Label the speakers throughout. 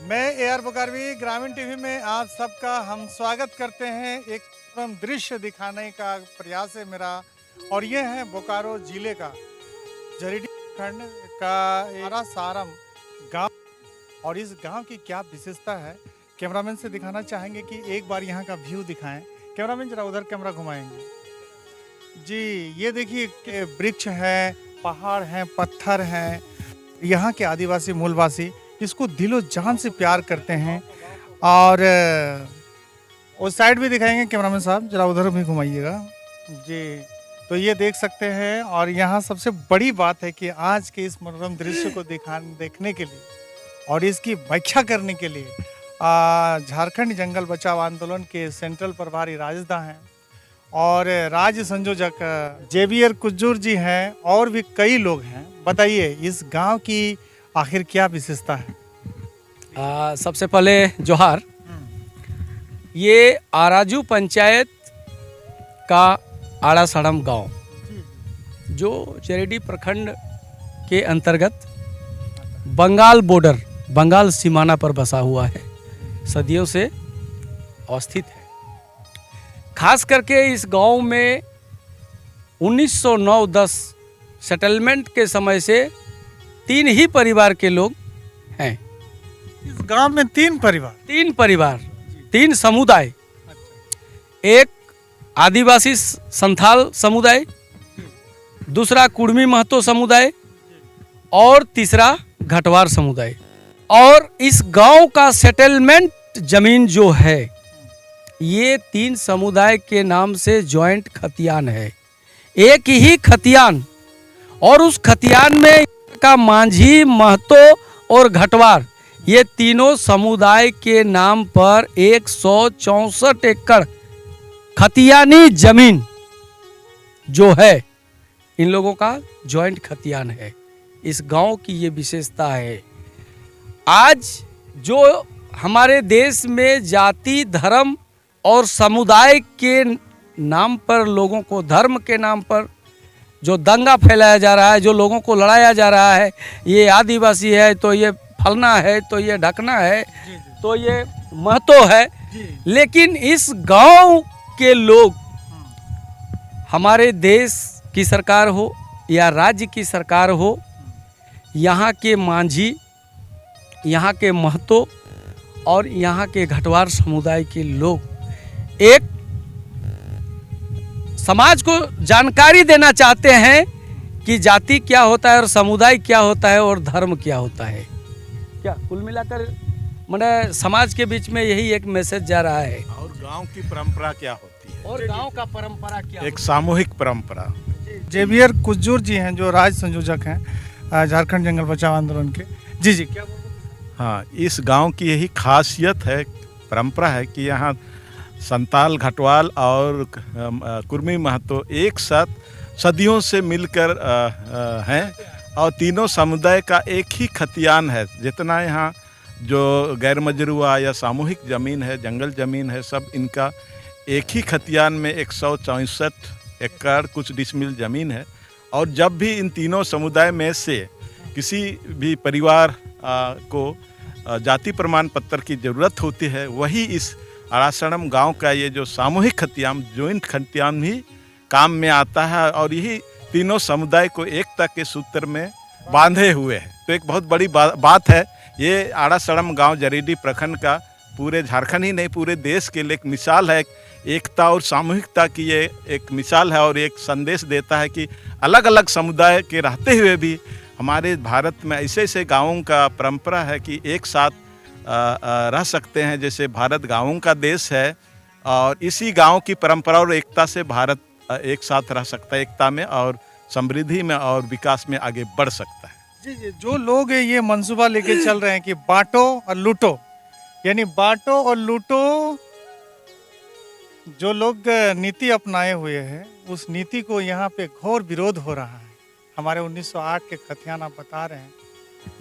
Speaker 1: मैं AR बुकारवी ग्रामीण TV में आप सबका हम स्वागत करते हैं। एक दृश्य दिखाने का प्रयास है मेरा, और ये है बोकारो जिले का जरीडी खंड का आरा सारम गांव। और इस गांव की क्या विशेषता है, कैमरामैन से दिखाना चाहेंगे कि एक बार यहाँ का व्यू दिखाएं। कैमरामैन जरा उधर कैमरा घुमाएंगे जी। ये देखिए कि वृक्ष है, पहाड़ हैं, पत्थर हैं। यहाँ के आदिवासी मूलवासी इसको दिलो जान से प्यार करते हैं। और उस साइड भी दिखाएंगे कैमरामैन साहब, जरा उधर भी घुमाइएगा जी। तो ये देख सकते हैं। और यहाँ सबसे बड़ी बात है कि आज के इस मनोरम दृश्य को देखने के लिए और इसकी व्याख्या करने के लिए झारखंड जंगल बचाओ आंदोलन के सेंट्रल प्रभारी राजदा हैं और राज्य संयोजक जेवियर कुज्जूर जी हैं, और भी कई लोग हैं। बताइए इस गांव की आखिर क्या विशेषता है?
Speaker 2: सबसे पहले जोहार। ये आराजू पंचायत का आड़ा सड़म गांव जो चेरेडी प्रखंड के अंतर्गत बंगाल बॉर्डर, बंगाल सीमाना पर बसा हुआ है, सदियों से अवस्थित है। खास करके इस गांव में 1909-10 सेटलमेंट के समय से 3 ही परिवार के लोग हैं।
Speaker 1: इस गांव में 3 परिवार,
Speaker 2: 3 समुदाय। एक आदिवासी संथाल समुदाय, दूसरा कुड़मी महतो समुदाय और तीसरा घटवार समुदाय। और इस गांव का सेटलमेंट जमीन जो है ये 3 समुदाय के नाम से जॉइंट खतियान है, एक ही खतियान। और उस खतियान में का मांझी, महतो और घटवार, ये तीनों समुदाय के नाम पर 164 एकड़ खतियानी जमीन जो है इन लोगों का जॉइंट खतियान है। इस गांव की ये विशेषता है। आज जो हमारे देश में जाति, धर्म और समुदाय के नाम पर लोगों को, धर्म के नाम पर जो दंगा फैलाया जा रहा है, जो लोगों को लड़ाया जा रहा है, ये आदिवासी है तो ये फलना है, तो ये ढकना है, तो ये महतो है। लेकिन इस गांव के लोग, हमारे देश की सरकार हो या राज्य की सरकार हो, यहाँ के मांझी, यहाँ के महतो और यहाँ के घटवार समुदाय के लोग एक समाज को जानकारी देना चाहते हैं कि जाति क्या होता है और समुदाय क्या होता है और धर्म क्या होता है। क्या कुल मिलाकर मैंने समाज के बीच में यही एक मैसेज जा रहा है।
Speaker 3: और गांव की परंपरा क्या होती है,
Speaker 2: और गांव का परंपरा क्या,
Speaker 3: एक सामूहिक परंपरा।
Speaker 1: जेवियर कुज्जूर जी हैं जो राज्य संयोजक हैं झारखंड जंगल बचाओ आंदोलन के। जी क्या बोल रहे हैं?
Speaker 3: हाँ, इस गांव की यही खासियत है, परंपरा है कि यहाँ संताल, घटवाल और कुर्मी महतो एक साथ सदियों से मिलकर हैं। और तीनों समुदाय का एक ही खतियान है। जितना यहाँ जो गैर मजरूआ या सामूहिक ज़मीन है, जंगल ज़मीन है, सब इनका एक ही खतियान में 164 एकड़ कुछ डिसमिल ज़मीन है। और जब भी इन तीनों समुदाय में से किसी भी परिवार को जाति प्रमाण पत्र की ज़रूरत होती है, वही इस आरासड़म गांव का ये जो सामूहिक खतियान, जॉइंट खतियान ही काम में आता है। और यही तीनों समुदाय को एकता के सूत्र में बांधे हुए है। तो एक बहुत बड़ी बात है। ये आरासड़म गांव जरीडी प्रखंड का पूरे झारखंड ही नहीं, पूरे देश के लिए एक मिसाल है। एकता और सामूहिकता की ये एक मिसाल है और एक संदेश देता है कि अलग अलग समुदाय के रहते हुए भी हमारे भारत में ऐसे ऐसे गाँवों का परंपरा है कि एक साथ रह सकते हैं। जैसे भारत गाँवों का देश है और इसी गाँव की परंपरा और एकता से भारत एक साथ रह सकता है, एकता में और समृद्धि में और विकास में आगे बढ़ सकता है।
Speaker 1: जी, जो लोग ये मंसूबा लेके चल रहे हैं कि बांटो और लूटो, यानी बांटो और लूटो, जो लोग नीति अपनाए हुए हैं उस नीति को यहाँ पे घोर विरोध हो रहा है। हमारे 1908 के खतियान आप बता रहे हैं,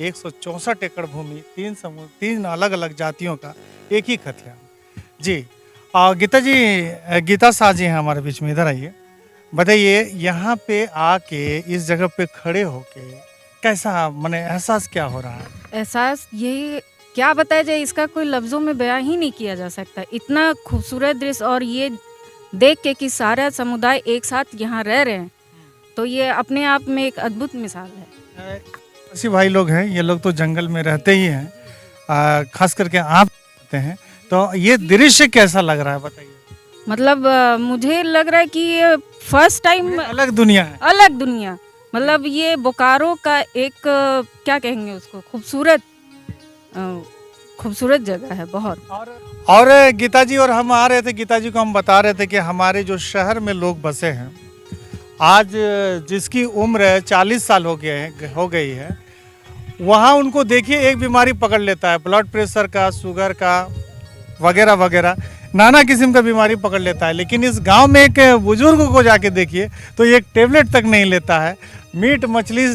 Speaker 1: 164 एकड़ भूमि, 3 अलग अलग जातियों का एक ही खतियान। जी गीता शाह जी हैं हमारे बीच में, इधर आइए। बताइए यहाँ पे आके इस जगह पे खड़े होके कैसा, माने एहसास क्या हो रहा है?
Speaker 4: एहसास यही क्या बताया जाए, इसका कोई लफ्ज़ों में बयां ही नहीं किया जा सकता। इतना खूबसूरत दृश्य, और ये देख के कि सारा समुदाय एक साथ यहाँ रह रहे हैं, तो ये अपने आप में एक अद्भुत मिसाल है।
Speaker 1: आदिवासी भाई लोग हैं, ये लोग तो जंगल में रहते ही हैं, खास करके आप रहते हैं, तो ये दृश्य कैसा लग रहा है बताइए।
Speaker 4: मतलब मुझे लग रहा है कि ये फर्स्ट टाइम
Speaker 1: अलग दुनिया है।
Speaker 4: अलग दुनिया, मतलब ये बोकारो का एक क्या कहेंगे उसको, खूबसूरत जगह है बहुत।
Speaker 1: और गीता जी और हम आ रहे थे, गीता जी को हम बता रहे थे कि हमारे जो शहर में लोग बसे हैं, आज जिसकी उम्र 40 साल हो गई है, वहाँ उनको देखिए एक बीमारी पकड़ लेता है, ब्लड प्रेशर का, शुगर का, वगैरह वगैरह, नाना किस्म का बीमारी पकड़ लेता है। लेकिन इस गांव में एक बुजुर्ग को जाके देखिए तो एक टेबलेट तक नहीं लेता है, मीट मछली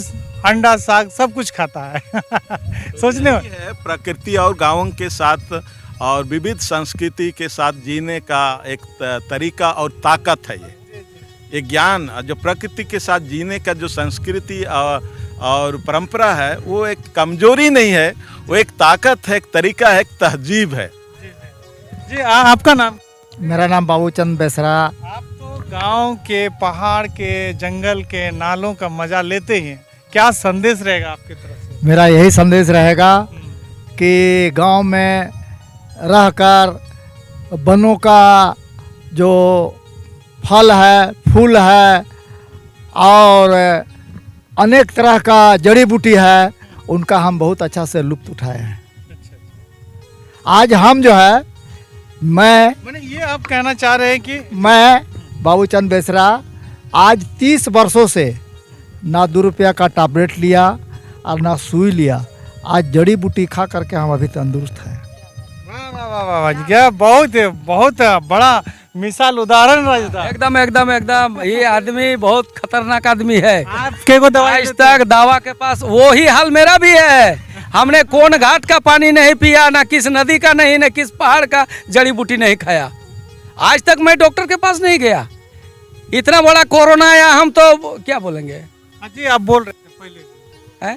Speaker 1: अंडा साग सब कुछ खाता है। सोचने में
Speaker 3: है प्रकृति और गाँवों के साथ और विविध संस्कृति के साथ जीने का एक तरीका और ताकत है। ये ज्ञान जो प्रकृति के साथ जीने का जो संस्कृति और परंपरा है, वो एक कमजोरी नहीं है, वो एक ताकत है, एक तरीका है, एक तहजीब है।
Speaker 1: जी आपका नाम?
Speaker 5: मेरा नाम बाबूचंद बेसरा।
Speaker 1: आप तो गांव के, पहाड़ के, जंगल के, नालों का मजा लेते ही हैं, क्या संदेश रहेगा आपकी तरफ से?
Speaker 5: मेरा यही संदेश रहेगा कि गांव में रहकर वनों का जो फल है, फूल है और अनेक तरह का जड़ी बूटी है, उनका हम बहुत अच्छा से लुत्फ उठाए हैं। आज हम जो है,
Speaker 1: मैंने ये आप कहना चाह रहे हैं कि
Speaker 5: मैं बाबूचंद बेसरा आज 30 वर्षों से ना 2 रुपया का टैबलेट लिया और ना सुई लिया, आज जड़ी बूटी खा करके हम अभी तंदुरुस्त हैं।
Speaker 1: वाह वाह वाह वाह वाह, क्या बहुत बड़ा मिसाल, उदाहरण राजदा।
Speaker 2: एकदम एकदम एकदम, ये आदमी बहुत खतरनाक आदमी है।
Speaker 1: आपके को दवाई
Speaker 2: आज तक दावा के पास वो ही हाल मेरा भी है। हमने कौन घाट का पानी नहीं पिया, ना किस नदी का नहीं, ना किस पहाड़ का जड़ी बूटी नहीं खाया। आज तक मैं डॉक्टर के पास नहीं गया। इतना बड़ा कोरोना आया, हम तो क्या बोलेंगे।
Speaker 1: जी आप बोल रहे थे पहले
Speaker 2: हैं?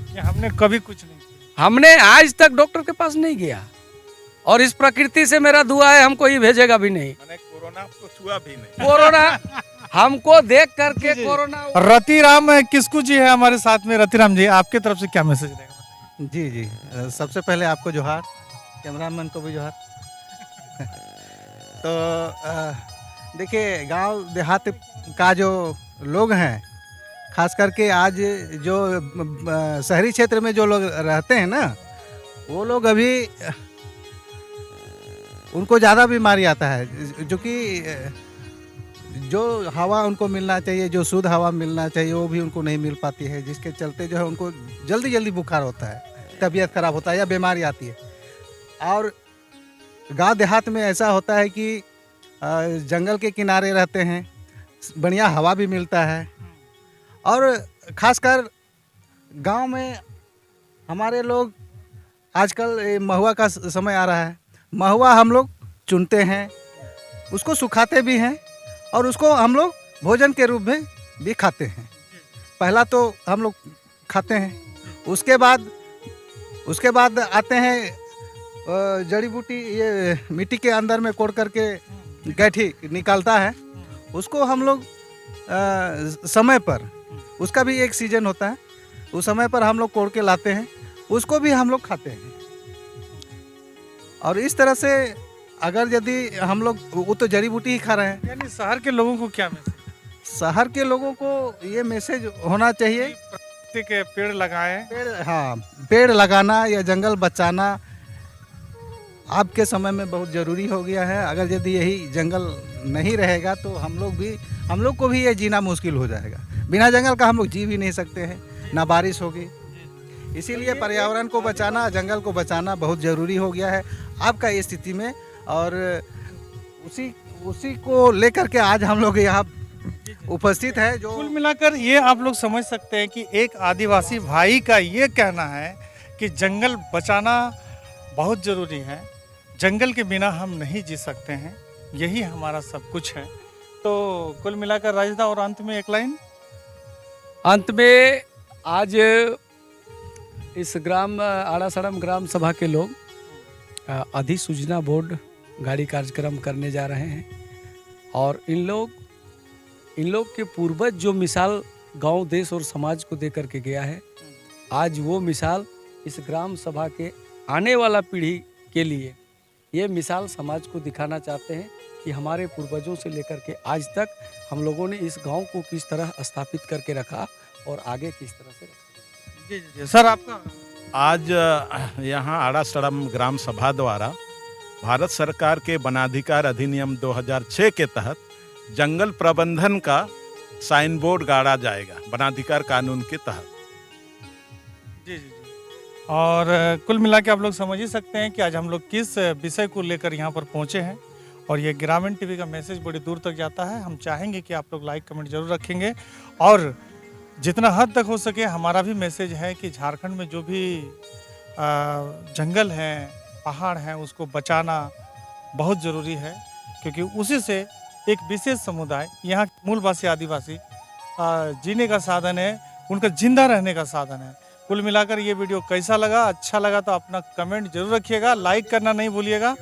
Speaker 1: कि हमने कभी कुछ नहीं किया।
Speaker 2: हमने आज तक डॉक्टर के पास नहीं गया, और इस प्रकृति से मेरा दुआ है हमको ही भेजेगा भी नहीं।
Speaker 3: कोरोना को छुआ भी नहीं।
Speaker 2: कोरोना हमको देख करके कोरोना।
Speaker 1: रतिराम किस्कू जी है हमारे साथ में। रतिराम जी, आपके तरफ से क्या मैसेज रहेगा?
Speaker 6: जी जी, सबसे पहले आपको जोहार, कैमरामैन को भी जोहार। तो देखिए, गांव देहात का जो लोग हैं, खास करके आज जो शहरी क्षेत्र में जो लोग रहते हैं ना, वो लोग अभी उनको ज़्यादा बीमारी आता है, जो कि जो हवा उनको मिलना चाहिए, जो शुद्ध हवा मिलना चाहिए, वो भी उनको नहीं मिल पाती है, जिसके चलते जो है उनको जल्दी जल्दी बुखार होता है, तबीयत खराब होता है या बीमारी आती है। और गांव देहात में ऐसा होता है कि जंगल के किनारे रहते हैं, बढ़िया हवा भी मिलता है, और ख़ासकर गांव में हमारे लोग आजकल महुआ का समय आ रहा है, महुआ हम लोग चुनते हैं, उसको सुखाते भी हैं और उसको हम लोग भोजन के रूप में भी खाते हैं। पहला तो हम लोग खाते हैं, उसके बाद आते हैं जड़ी बूटी, ये मिट्टी के अंदर में कोड़ करके गैठी निकालता है, उसको हम लोग समय पर, उसका भी एक सीजन होता है, उस समय पर हम लोग कोड़ के लाते हैं, उसको भी हम लोग खाते हैं। और इस तरह से अगर यदि हम लोग, वो तो जड़ी बूटी ही खा रहे हैं।
Speaker 1: यानी शहर के लोगों को क्या मैसेज?
Speaker 6: शहर के लोगों को ये मैसेज होना चाहिए,
Speaker 1: प्रकृति के पेड़ लगाएं।
Speaker 6: पेड़ लगाना या जंगल बचाना आपके समय में बहुत ज़रूरी हो गया है। अगर यदि यही जंगल नहीं रहेगा तो हम लोग को भी ये जीना मुश्किल हो जाएगा। बिना जंगल का हम लोग जी भी नहीं सकते हैं, ना बारिश होगी। इसीलिए पर्यावरण को बचाना, जंगल को बचाना बहुत ज़रूरी हो गया है आपका ये स्थिति में। और उसी को लेकर के आज हम लोग यहाँ उपस्थित है। जो
Speaker 1: कुल मिलाकर ये आप लोग समझ सकते हैं कि एक आदिवासी भाई का ये कहना है कि जंगल बचाना बहुत ज़रूरी है, जंगल के बिना हम नहीं जी सकते हैं, यही हमारा सब कुछ है। तो कुल मिलाकर राजदा, और अंत में एक लाइन।
Speaker 2: अंत में आज इस ग्राम आड़ासड़म ग्राम सभा के लोग अधिसूचना बोर्ड गाड़ी कार्यक्रम करने जा रहे हैं और इन लोग के पूर्वज जो मिसाल गांव देश और समाज को दे करके गया है, आज वो मिसाल इस ग्राम सभा के आने वाला पीढ़ी के लिए ये मिसाल समाज को दिखाना चाहते हैं कि हमारे पूर्वजों से लेकर के आज तक हम लोगों ने इस गांव को किस तरह स्थापित करके रखा और आगे किस तरह से रखा।
Speaker 1: जी जी जी सर, आपका
Speaker 3: आज यहाँ आड़ासड़म ग्राम सभा द्वारा भारत सरकार के वनाधिकार अधिनियम 2006 के तहत जंगल प्रबंधन का साइन बोर्ड गाड़ा जाएगा वनाधिकार कानून के तहत।
Speaker 1: जी जी जी और कुल मिला के आप लोग समझ ही सकते हैं कि आज हम लोग किस विषय को लेकर यहाँ पर पहुँचे हैं और ये ग्रामीण टीवी का मैसेज बड़ी दूर तक जाता है। हम चाहेंगे कि आप लोग लाइक कमेंट जरूर रखेंगे और जितना हद तक हो सके हमारा भी मैसेज है कि झारखंड में जो भी जंगल हैं, पहाड़ हैं, उसको बचाना बहुत ज़रूरी है, क्योंकि उसी से एक विशेष समुदाय, यहाँ मूलवासी आदिवासी जीने का साधन है, उनका जिंदा रहने का साधन है। कुल मिलाकर ये वीडियो कैसा लगा, अच्छा लगा तो अपना कमेंट जरूर रखिएगा, लाइक करना नहीं भूलिएगा।